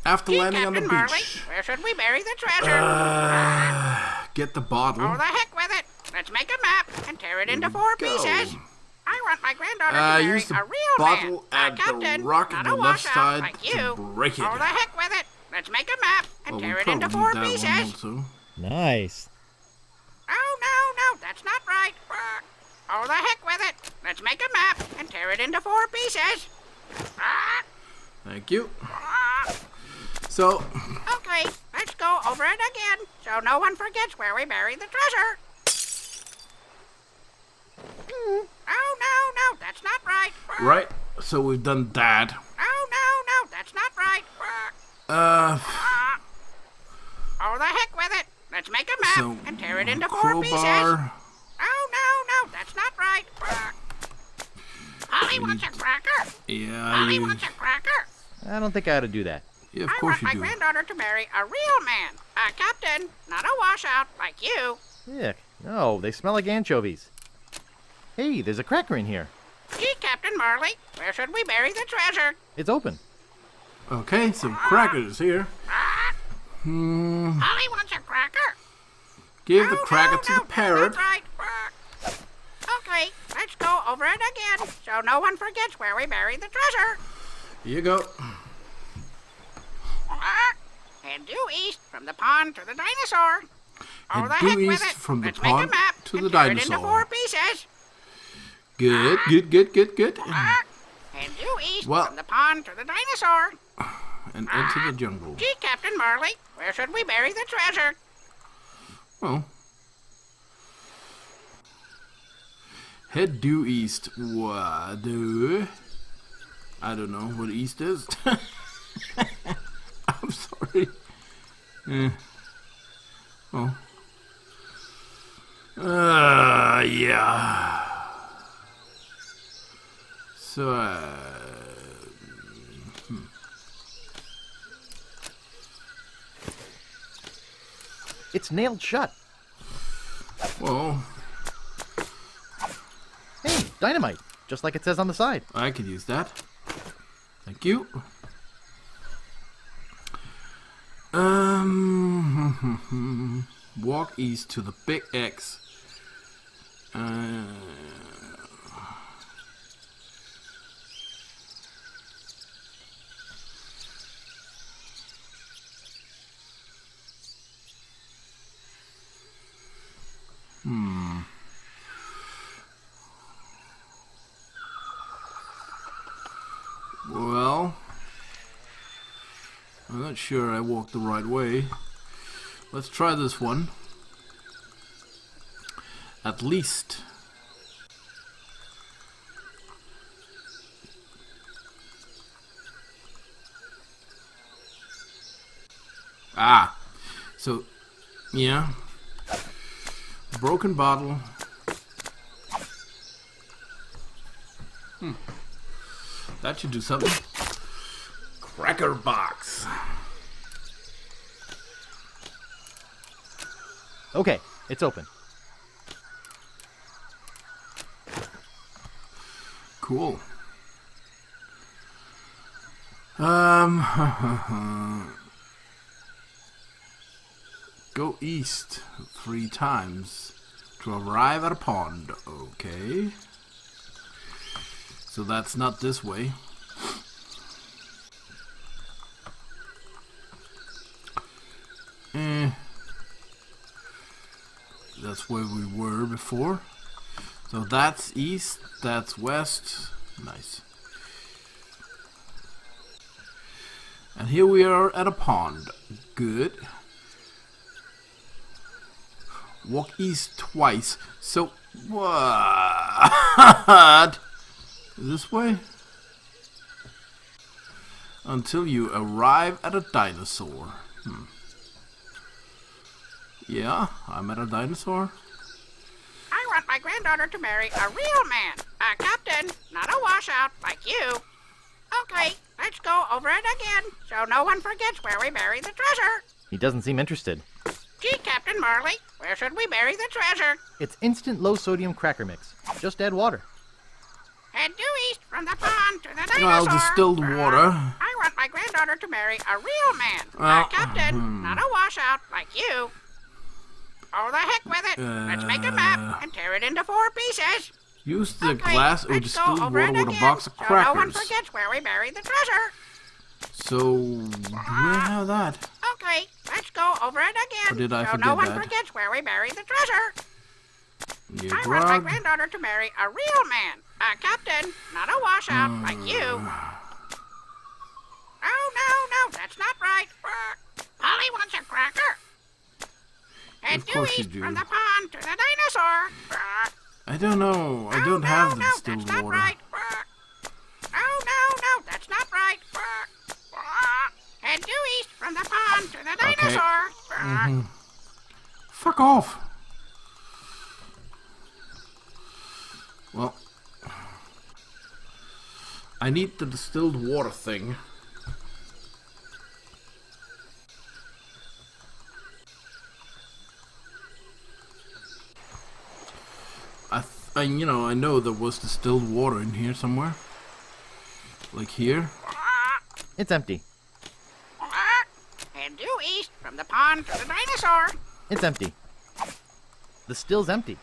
After landing on the Captain Marley, beach. where should we bury the treasure? Get the bottle. Oh, the heck with it. Let's make a map and tear it into 4 go. pieces. I want my granddaughter to marry Use the a real bottle man. and Captain, the rock not on a the left washout side like to you. break it. Oh, the heck with it. Let's make a map and Well, tear we it into probably 4 need that one pieces. also. Nice. Oh, no, that's not right. Oh, the heck with it. Let's make a map and tear it into 4 pieces. Thank you. So, Okay, let's go over it again so no one forgets where we buried the treasure. Oh, no, that's not right. right, so we've done that. Oh, no, that's not right. Oh, the heck with it. Let's make a map So, and tear it into 4 pieces. crowbar. Oh, no, that's not right. Holly wants a cracker. Yeah, Holly you, wants a cracker. I don't think I ought to do that. yeah, of I course want my you do. granddaughter to marry a real man. A captain, not a washout like you. Yuck. No, they smell like anchovies. Hey, there's a cracker in here. Gee, Captain Marley, where should we bury the treasure? It's open. Okay, some crackers here. Holly wants a cracker. Give the Oh, cracker no, to the parrot. That's right. Okay, let's go over it again so no one forgets where we buried the treasure. Here you go. Head due east from the pond to the dinosaur. Oh, Head the due heck with east it. from the Let's make a pond map to and the tear it into dinosaur. 4 pieces. Good. Head due east Well- from the pond to the dinosaur. And into the jungle. Gee, Captain Marley, where should we bury the treasure? Well, head due east. What? I don't know what east is. I'm sorry. Oh. Yeah. So, It's nailed shut. well, Hey, dynamite. Just like it says on the side. I could use that. Thank you. Walk east to the big X. Well, I'm not sure I walked the right way. Let's try this one. At least. So, yeah. Broken bottle. That should do something. Cracker box. Okay, it's open. Cool. Go east 3 times to arrive at a pond. Okay. So that's not this way. That's where we were before. So that's east, that's west. Nice. And here we are at a pond. Good. Walk east twice. So, what? This way? Until you arrive at a dinosaur. Yeah, I'm at a dinosaur. I want my granddaughter to marry a real man. A captain, not a washout like you. Okay, let's go over it again so no one forgets where we buried the treasure. He doesn't seem interested. Gee, Captain Marley, where should we bury the treasure? It's instant low-sodium cracker mix. Just add water. Head due east from the pond to the dinosaur. Well, distilled water. I want my granddaughter to marry a real man. Well, A captain, not a washout like you. Oh, the heck with it. Let's make a map and tear it into 4 pieces. Use the Okay, glass or let's go distilled over water it with a again, box of so no one crackers. forgets where we buried the treasure. So, do I have that? Okay, let's go over it again, Or did I so forget no one that? forgets where we buried the treasure. You I want my grog. granddaughter to marry a real man, a captain, not a washout like you. Oh, no, that's not right. Polly wants a cracker. Head Of due course you east do. from the pond to the dinosaur. I don't know. I don't have the distilled that's not water. right. No, that's not right. Head due east from the pond to the Okay. dinosaur. Fuck off. Well, I need the distilled water thing. I know there was distilled water in here somewhere. Like here. It's empty. Head due east from the pond to the dinosaur. It's empty. The still's empty.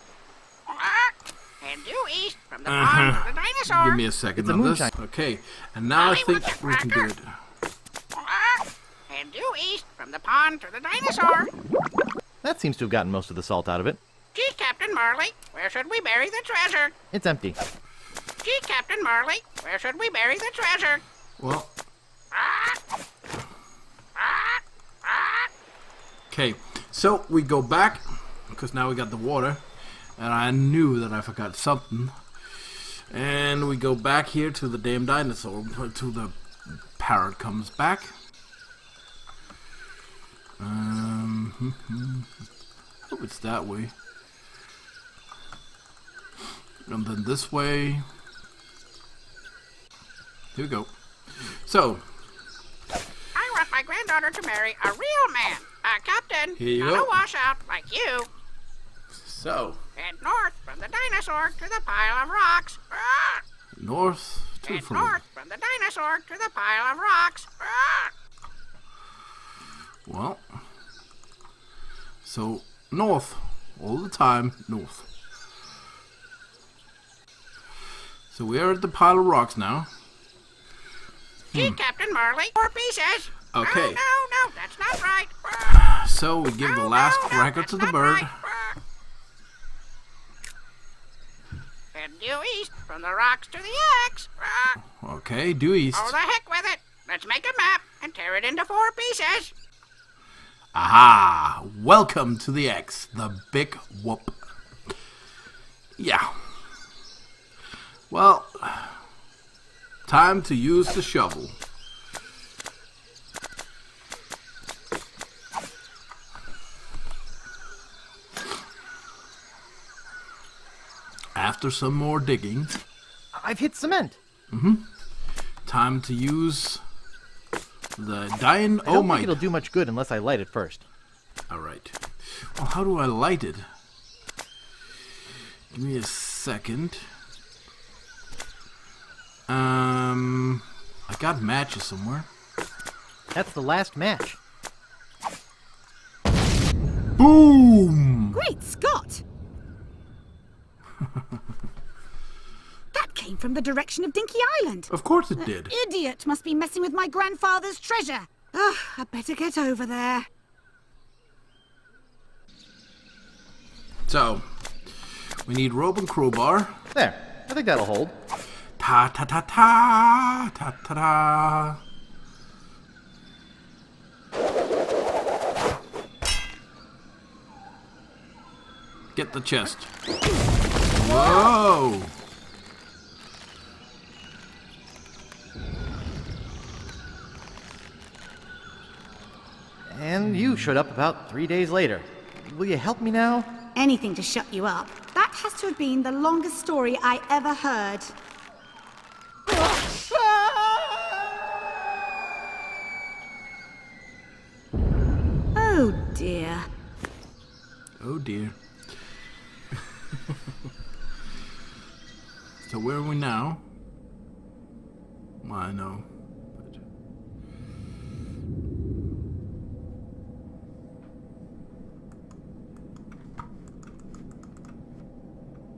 Head due east from the pond to the dinosaur. Give me a second It's a of this. moonshine. Okay, and now I Molly think wants a we can do it. cracker. Head due east from the pond to the dinosaur. That seems to have gotten most of the salt out of it. Gee, Captain Marley, where should we bury the treasure? It's empty. Gee, Captain Marley, where should we bury the treasure? Well, okay, so we go back, because now we got the water, and I knew that I forgot something. And we go back here to the damn dinosaur, to the parrot comes back. Oh, it's that way. And then this way. Here we go. So, I want my granddaughter to marry a real man, a captain, Here you not go. a washout like you. so Head north from the dinosaur to the pile of rocks. north to Head from. north from the dinosaur to the pile of rocks. Well, so north all the time, north. So we are at the pile of rocks now. Gee, Captain Marley, 4 pieces. Okay. No, that's not right. So we give the last cracker that's to the not bird. right. Head due east from the rocks to the X. Okay, due east. Oh, the heck with it. Let's make a map and tear it into 4 pieces. Aha! Welcome to the X, the big whoop. Yeah. Well, time to use the shovel. After some more digging, I've hit cement. time to use the I don't think dynamite. it'll do much good unless I light it first. Alright. Well, how do I light it? Give me a second. I got matches somewhere. That's the last match. Boom! Great Scott! That came from the direction of Dinky Island. Of course it did. Idiot must be messing with my grandfather's treasure. Ugh, I better get over there. So, we need rope and crowbar. There. I think that'll hold. Ta ta ta ta ta ta ta. Get the chest. Whoa! And you showed up about 3 days later. Will you help me now? Anything to shut you up. That has to have been the longest story I ever heard. Oh dear. Oh dear. So where are we now? I know.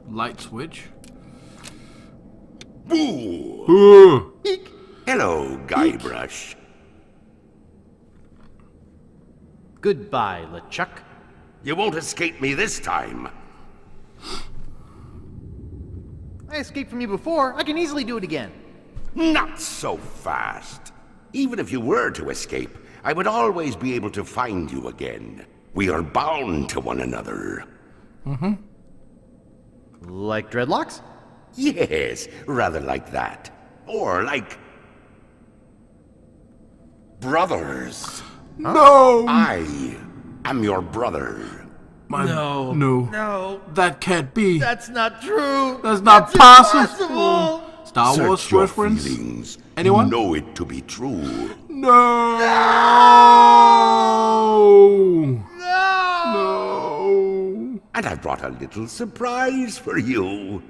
Light switch. Boo! Hello, Guybrush. Goodbye, Lechuck. You won't escape me this time. I escaped from you before. I can easily do it again. Not so fast. Even if you were to escape, I would always be able to find you again. We are bound to one another. Like dreadlocks? Yes, rather like that. Or like... brothers. No! I am your brother. No. No. That can't be. That's not true. That's not possible. Star Wars Search your reference? feelings. Anyone? You know it to be true. No! No! And I brought a little surprise for you.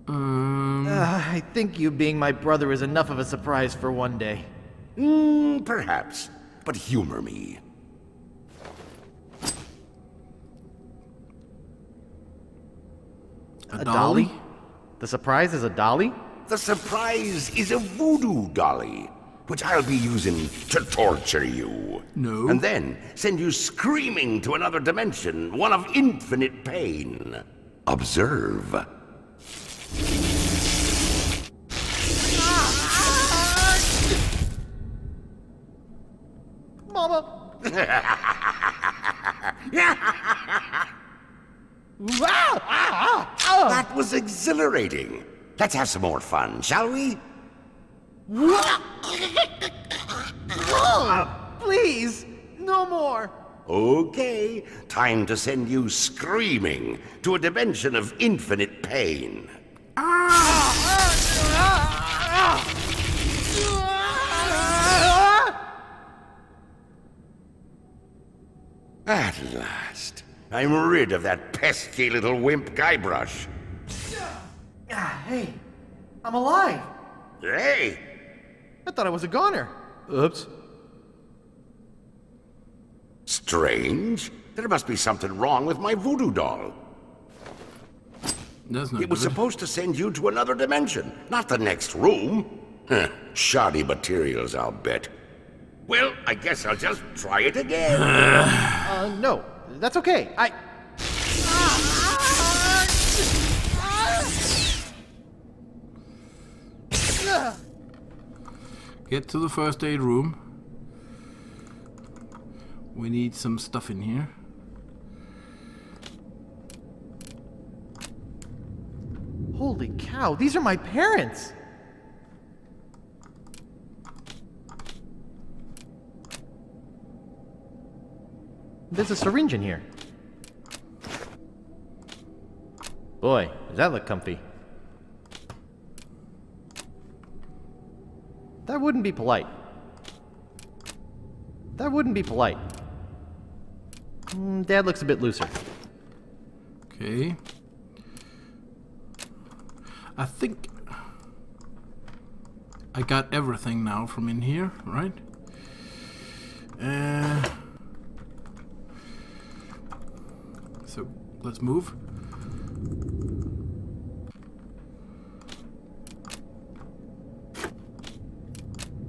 I think you being my brother is enough of a surprise for one day. Perhaps. But humor me. A dolly? The surprise is a dolly? The surprise is a voodoo dolly, which I'll be using to torture you. No. And then send you screaming to another dimension, one of infinite pain. Observe. Mama! That was exhilarating. Let's have some more fun, shall we? Please, no more. Okay, time to send you screaming to a dimension of infinite pain. At last, I'm rid of that pesky little wimp Guybrush. Hey, I'm alive. Hey! I thought I was a goner. Oops. Strange. There must be something wrong with my voodoo doll. That's not It was good. supposed to send you to another dimension, not the next room. Shoddy materials, I'll bet. Well, I guess I'll just try it again. No, that's okay. Get to the first aid room. We need some stuff in here. Holy cow, these are my parents. There's a syringe in here. Boy, does that look comfy. That wouldn't be polite. That wouldn't be polite. Dad looks a bit looser. Okay. I think I got everything now from in here, right? So let's move.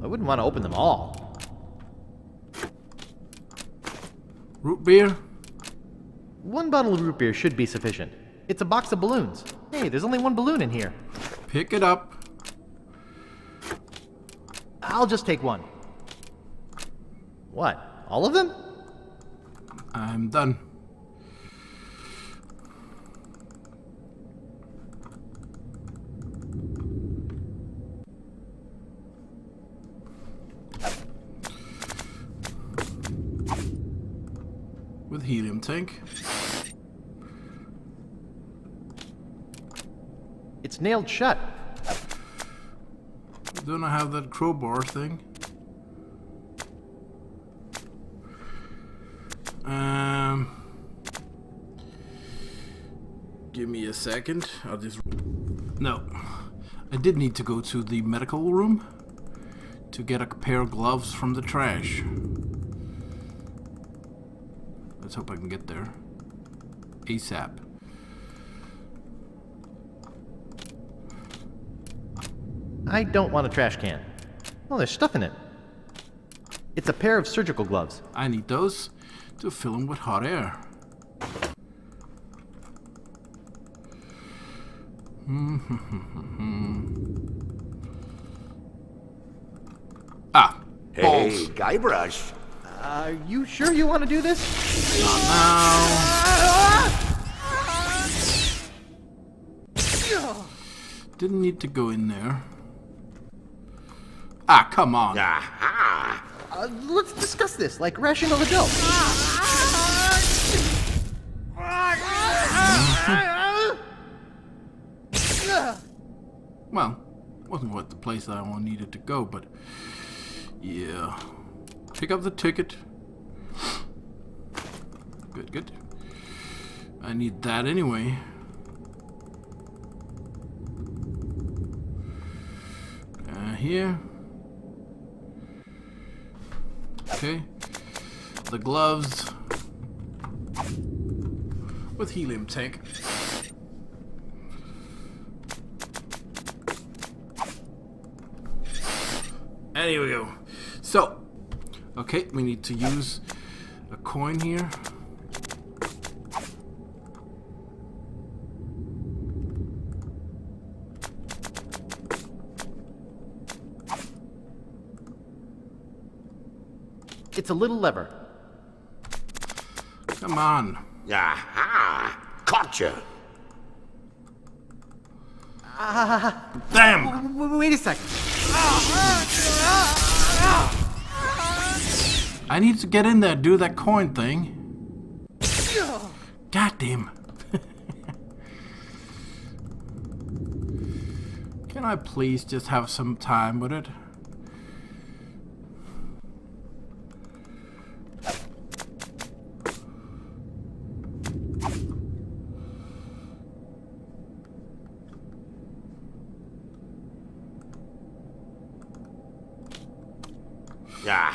I wouldn't want to open them all. Root beer. One bottle of root beer should be sufficient. It's a box of balloons. Hey, there's only one balloon in here. Pick it up. I'll just take one. What? All of them? I'm done. With helium tank. It's nailed shut. Don't I have that crowbar thing? Give me a second. I'll just... No. I did need to go to the medical room to get a pair of gloves from the trash. Let's hope I can get there ASAP. I don't want a trash can. Oh, there's stuff in it. It's a pair of surgical gloves. I need those to fill them with hot air. Ah, balls. Hey, Guybrush. Are you sure you want to do this? Didn't need to go in there. Ah, come on. Aha! Let's discuss this like rational adults. Well, wasn't what the place that I needed to go, but yeah. Pick up the ticket. Good, good. I need that anyway. Here. Okay. The gloves with helium tank. And here we go. So, okay, we need to use a coin here. It's a little lever. Come on. Aha! Gotcha! Damn! Wait a second. I need to get in there, do that coin thing. God damn. Can I please just have some time with it?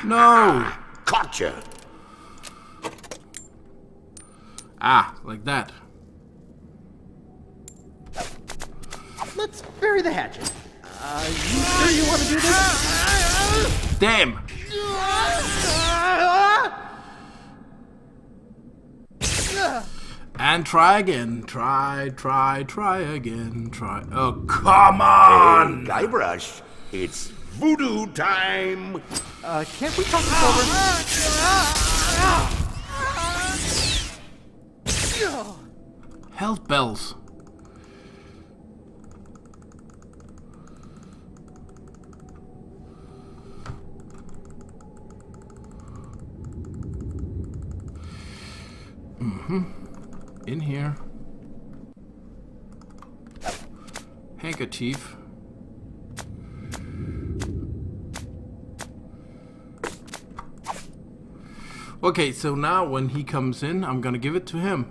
No! Gotcha! Ah, like that. Let's bury the hatchet. You sure you want to do this? Damn! And try again. Try again. Try. Oh, come on! Hey, Guybrush, it's voodoo time! Can't we talk this over? Health bells. In here. Handkerchief. Okay, so now when he comes in, I'm gonna give it to him.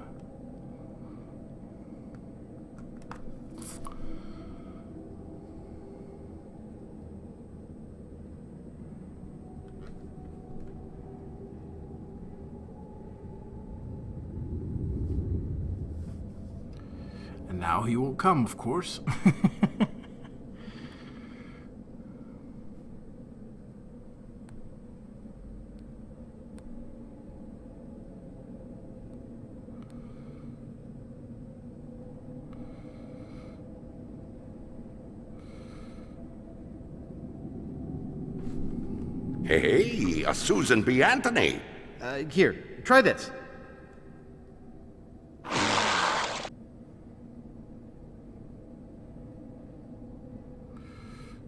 And now he will come, of course. Hey, a Susan B. Anthony! Here, try this.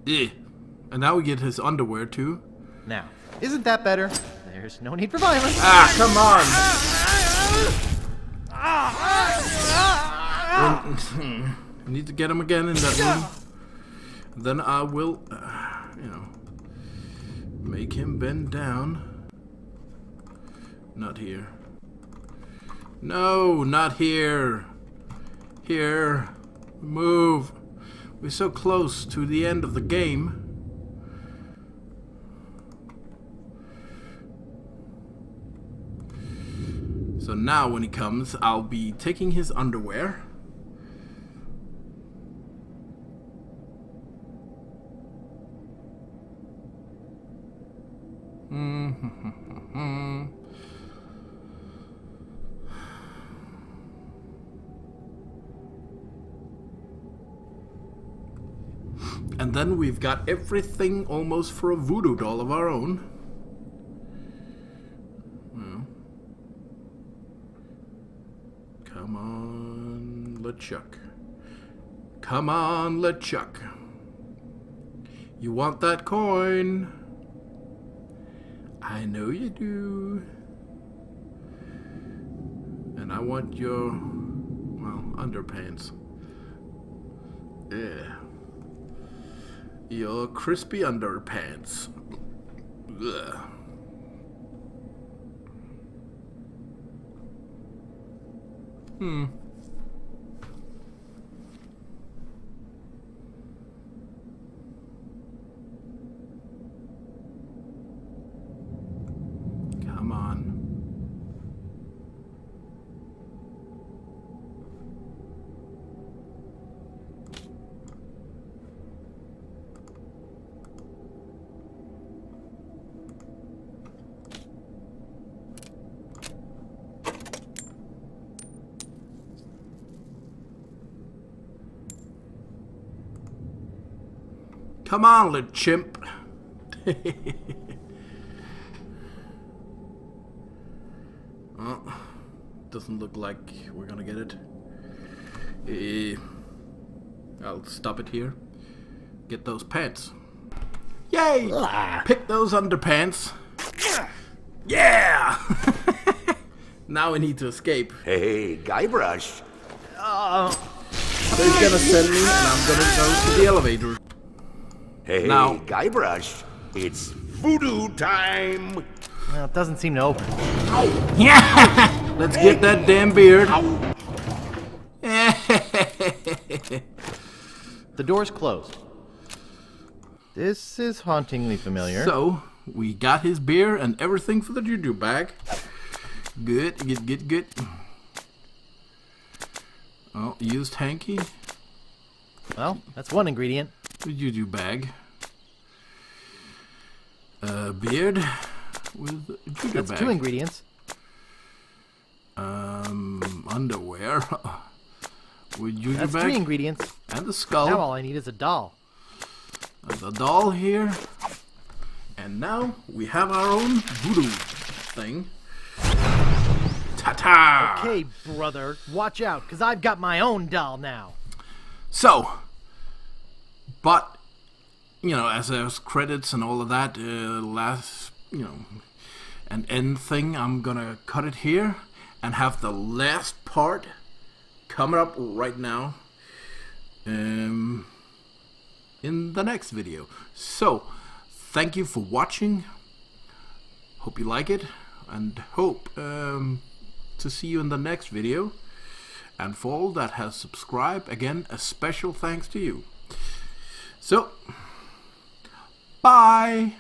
Yeah. And now we get his underwear too. Now, isn't that better? There's no need for violence. Ah, come on! I need to get him again in that room. Then I will, make him bend down. Not here. No, not here. Here. Move. We're so close to the end of the game. So now when he comes, I'll be taking his underwear. And then we've got everything almost for a voodoo doll of our own. Well, come on, Lechuck. Come on, Lechuck. You want that coin? I know you do. And I want your, well, underpants. Yeah. Your crispy underpants. Ugh. Come on. Come on, little chimp. Oh, doesn't look like we're gonna get it. I'll stop it here. Get those pants. Yay! Pick those underpants. Yeah! Now we need to escape. Hey, Guybrush. So he's gonna send me, and I'm gonna go to the elevator. Hey, Now- Guybrush. It's voodoo time. Well, it doesn't seem to open. Yeah! Let's get that damn beard. The door's closed. This is hauntingly familiar. So, we got his beer and everything for the juju bag. Good, good, good, good. Oh, used hanky. Well, that's one ingredient. The juju bag. Beard with juju That's bag. 2 ingredients. Underwear with juju That's bag. 3 ingredients. And the Now skull. all I need is a doll. The doll here. And now we have our own voodoo thing. Ta-ta! Okay, brother, watch out, because I've got my own doll now. So, but, you know, as there's credits and all of that, last, you know, an end thing, I'm gonna cut it here and have the last part coming up right now in the next video. So, thank you for watching. Hope you like it, and hope to see you in the next video. And for all that has subscribed, again, a special thanks to you. So, bye!